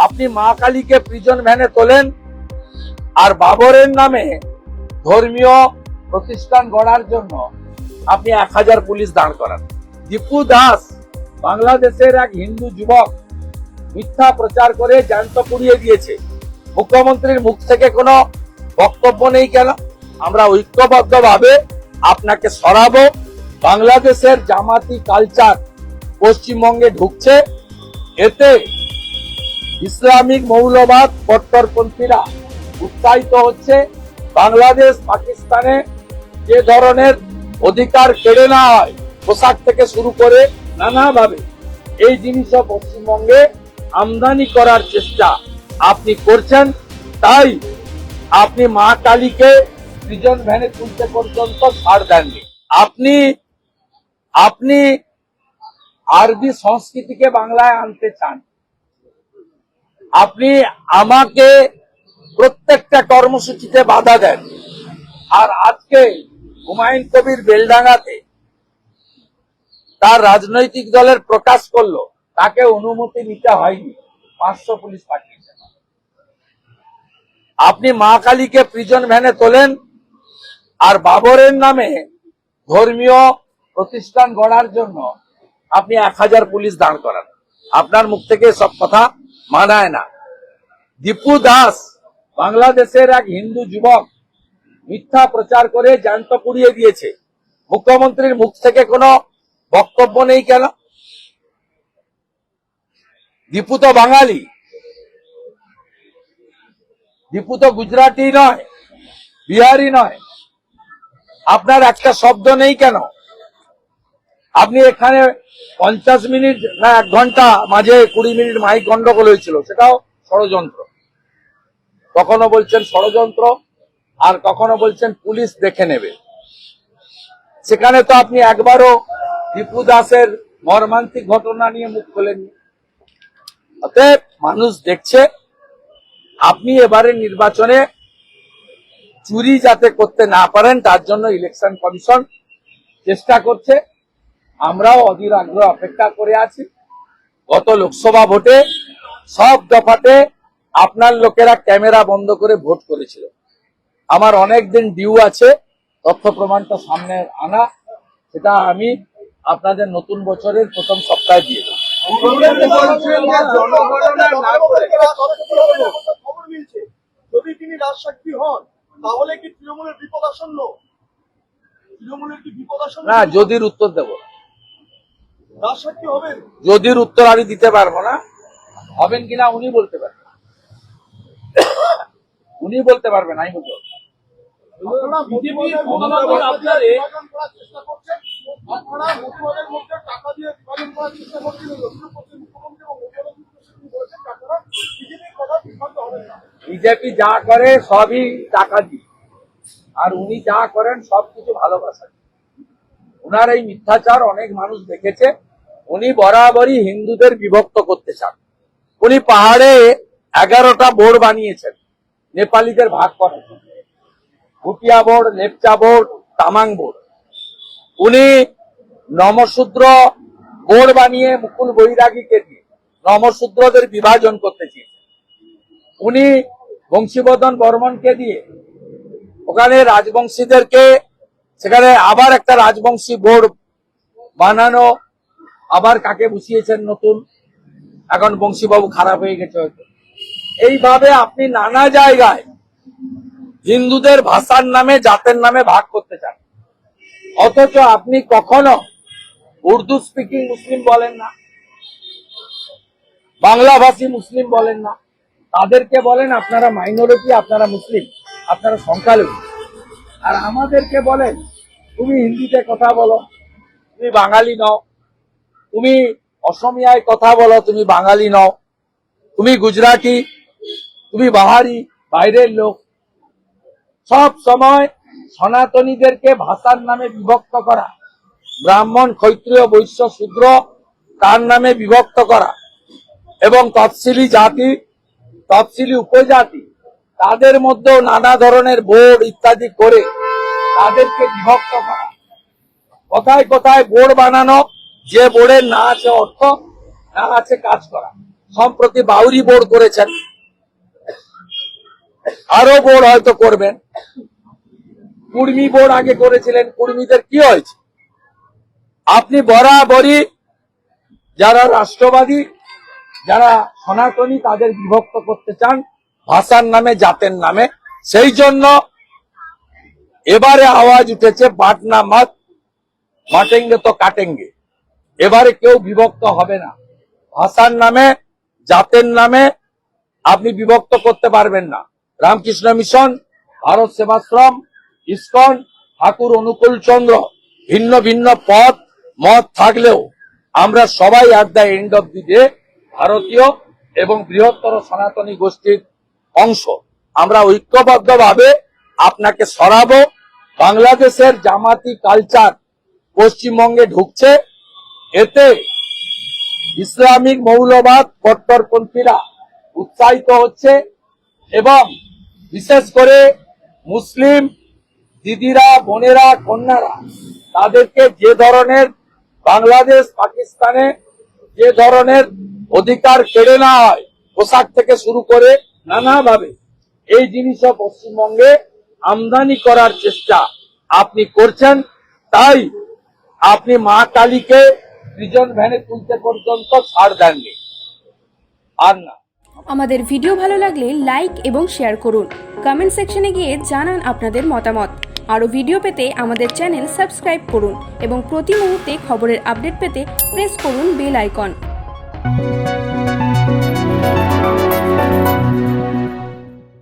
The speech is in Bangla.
আপনি মা কালীকে প্রিজন ভ্যানে তোলেন আর বাবরের নামে ধর্মীয় প্রতিষ্ঠান গড়ার জন্য আপনি 1000 পুলিশ দাঁড় করান। দীপু দাস বাংলাদেশের এক হিন্দু যুবক মিথ্যা প্রচার করে জ্যান্ত পুড়িয়ে দিয়েছে। মুখ্যমন্ত্রীর মুখ থেকে কোনো বক্তব্য নেই কেন? আমরা ঐক্যবদ্ধভাবে আপনাকে সরাবো। বাংলাদেশের জামাতি কালচার পশ্চিমবঙ্গে ঢুকছে, এতে ইসলামিক মৌলবাদ কট্টরপন্থীরা উৎসাহিত হচ্ছে। বাংলাদেশ পাকিস্তানে যে ধরনের অধিকার কেড়ে নেওয়া হয় পোশাক থেকে শুরু করে নানাভাবে, এই জিনিসও পশ্চিমবঙ্গে আমদানি করার চেষ্টা আপনি করছেন। তাই আপনি মা কালীকে প্রিজন ভ্যানে তুলতে পর্যন্ত ছাড় দেননি। আপনি আরবি সংস্কৃতিকে বাংলায় আনতে চান। আপনি আমাকে প্রত্যেকটা কর্মসূচিতে বাধা দেন। আর আজকে হুমায়ুন কবির বেলডাঙ্গাতে তার রাজনৈতিক দলের প্রকাশ করলো, তাকে অনুমতি নিতে হয়নি, 500 পুলিশ পাঠিয়েছে। আপনি মা কালীকে প্রিজন ভ্যানে তোলেন আর বাবরের নামে ধর্মীয় প্রতিষ্ঠান গড়ার জন্য আপনি 1000 পুলিশ দাঁড় করান। আপনার মুখ থেকে সব কথা মানায় না। দীপু দাস বাংলাদেশের এক হিন্দু যুবক মিথ্যা প্রচার করে জ্যান্ত পুড়িয়ে দিয়েছে। মুখ্যমন্ত্রীর মুখ থেকে কোনো বক্তব্য নেই কেন? দীপু তো বাঙালি, দীপু তো গুজরাটি নয়, বিহারি নয়। আপনার একটা শব্দ নেই কেন? আপনি এখানে 50 মিনিট না 1 ঘন্টা মাঝে 20 মিনিট মাইক গন্ডগোল হয়েছিল, সেটাও ষড়যন্ত্র। কখনো বলছেন ষড়যন্ত্র আর কখনো বলছেন পুলিশ দেখে নেবে। সেখানে তো আপনি একবারও দীপু দাসের মর্মান্তিক ঘটনা নিয়ে মুখ খোলেননি। অতএব মানুষ দেখছে আপনি এবারে নির্বাচনে চুরি যাতে করতে না পারেন তার জন্য ইলেকশন কমিশন চেষ্টা করছে। আমরাও অধীর আগ্রহ অপেক্ষা করে আছি। গত লোকসভা ভোটে সব দফাতে আপনার লোকেরা ক্যামেরা বন্ধ করে ভোট করেছিল। আমার অনেক দিন ডিউ আছে, তথ্য প্রমাণটা সামনে আনা, সেটা আমি আপনাদের নতুন বছরের প্রথম সপ্তাহে দিয়ে দেব। যদি তিনি রাজসাক্ষী হন তাহলে কি তৃণমূলের বিপদ আসন্ন? তৃণমূলের কি বিপদ আসন্ন? না, যদির উত্তর দেব। রাজসাক্ষী হবেন? যদির উত্তর আমি দিতে পারবো না। হবেন কিনা উনি বলতে পারবেন, উনি বলতে পারবেন, আমি বলতে পারবো। আপনারা চেষ্টা করছেন, আপনারা মতুয়াদের মধ্যে টাকা দিয়ে বিভাজন করার চেষ্টা করছেন। মুখ্যমন্ত্রী এবং বলেছেন আপনারা বিজেপির কথা বিভ্রান্ত হবেন না। বিজেপি যা করে সবই টাকা দিয়ে, আর উনি যা করেন সবকিছু ভালোবাসা। উনার এই মিথ্যাচার অনেক মানুষ দেখেছে। উনি বরাবরই হিন্দুদের বিভক্ত করতে চান। উনি পাহাড়ে 11টা বোর্ড বানিয়েছেন নেপালিদের ভাগ করার জন্য, Bhutia board, Lepcha board, Tamang board. উনি নমশূদ্র বোর্ড বানিয়ে মুকুল বৈরাগীকে দিয়ে নমশূদ্রদের বিভাজন করতে চেয়েছেন। উনি বংশীবর্ধন বর্মনকে দিয়ে ওখানে রাজবংশীদেরকে, সেখানে আবার একটা রাজবংশী বোর্ড বানানো, আবার কাকে বসিয়েছেন নতুন, এখন বংশীবাবু খারাপ হয়ে গেছে হয়তো। এইভাবে আপনি নানা জায়গায় হিন্দুদের ভাষার নামে, জাতের নামে ভাগ করতে চান। অথচ আপনি কখনো উর্দু স্পিকিং মুসলিম বলেন না, বাংলা ভাষী মুসলিম বলেন না। তাদেরকে বলেন আপনারা মাইনরিটি, আপনারা মুসলিম, আপনারা সংখ্যালঘু। আর আমাদেরকে বলেন তুমি হিন্দিতে কথা বলো, তুমি বাঙালি নও। তুমি অসমিয়ায় কথা বলো, তুমি বাঙালি নও। তুমি গুজরাটি, তুমি বাহারি, বাইরের লোক। সব সময় সনাতনীদেরকে ভাষার নামে বিভক্ত করা, ব্রাহ্মণ, ক্ষত্রিয়, বৈশ্য, শূদ্র তার নামে বিভক্ত করা, এবং তফসিলি জাতি, তফসিলি উপজাতি তাদের মধ্যেও নানা ধরনের বোর্ড ইত্যাদি করে তাদেরকে বিভক্ত করা। কোথায় কোথায় বোর্ড বানানো, যে বোর্ডের না আছে অর্থ, না আছে কাজ করা। সম্প্রতি বাউরি বোর্ড করেছেন, আরো বোর্ড হয়তো করবেন। কুর্মী বোর্ড আগে করেছিলেন, কুর্মীদের কি হয়েছে? আপনি বরাবরই যারা রাষ্ট্রবাদী, যারা সনাতনী, তাদের বিভক্ত করতে চান ভাষার নামে, জাতের নামে। সেই জন্য এবারে আওয়াজ উঠেছে বাটনা মত বাটেঙ্গে তো কাটেঙ্গে। এবারে কেউ বিভক্ত হবে না। ভাষার নামে, জাতের নামে আপনি বিভক্ত করতে পারবেন না। রামকৃষ্ণ মিশন, ভারত সেবাশ্রম, ইসকন, ঠাকুর অনুকূল চন্দ্র, ভিন্ন ভিন্ন পথ মত থাকলেও আমরা সবাই at the end of the day ভারতীয় এবং বৃহত্তর সনাতনী গোষ্ঠীর অংশ। আমরা ঐক্যবদ্ধভাবে আপনাকে সরাবো। বাংলাদেশের জামাতি কালচার পশ্চিমবঙ্গে ঢুকছে, এতে ইসলামিক মৌলবাদ কট্টরপন্থীরা উৎসাহিত হচ্ছে এবং বিশেষ করে মুসলিম দিদিরা, বোনেরা, কন্যারা, তাদেরকে যে ধরনের বাংলাদেশ পাকিস্তানে যে ধরনের অধিকার কেড়ে নেওয়া হয়, পোশাক থেকে শুরু করে নানাভাবে এই জিনিসও পশ্চিমবঙ্গে আমদানি করার চেষ্টা আপনি করছেন। তাই আপনি মা কালীকে প্রিজন ভ্যানে তুলতে পর্যন্ত ছাড় দেননি। আর না, আমাদের ভিডিও ভালো লাগলে লাইক এবং শেয়ার করুন। কমেন্ট সেকশনে গিয়ে জানান আপনাদের মতামত। আরও ভিডিও পেতে আমাদের চ্যানেল সাবস্ক্রাইব করুন এবং প্রতি মুহূর্তে খবরের আপডেট পেতে প্রেস করুন বেল আইকন।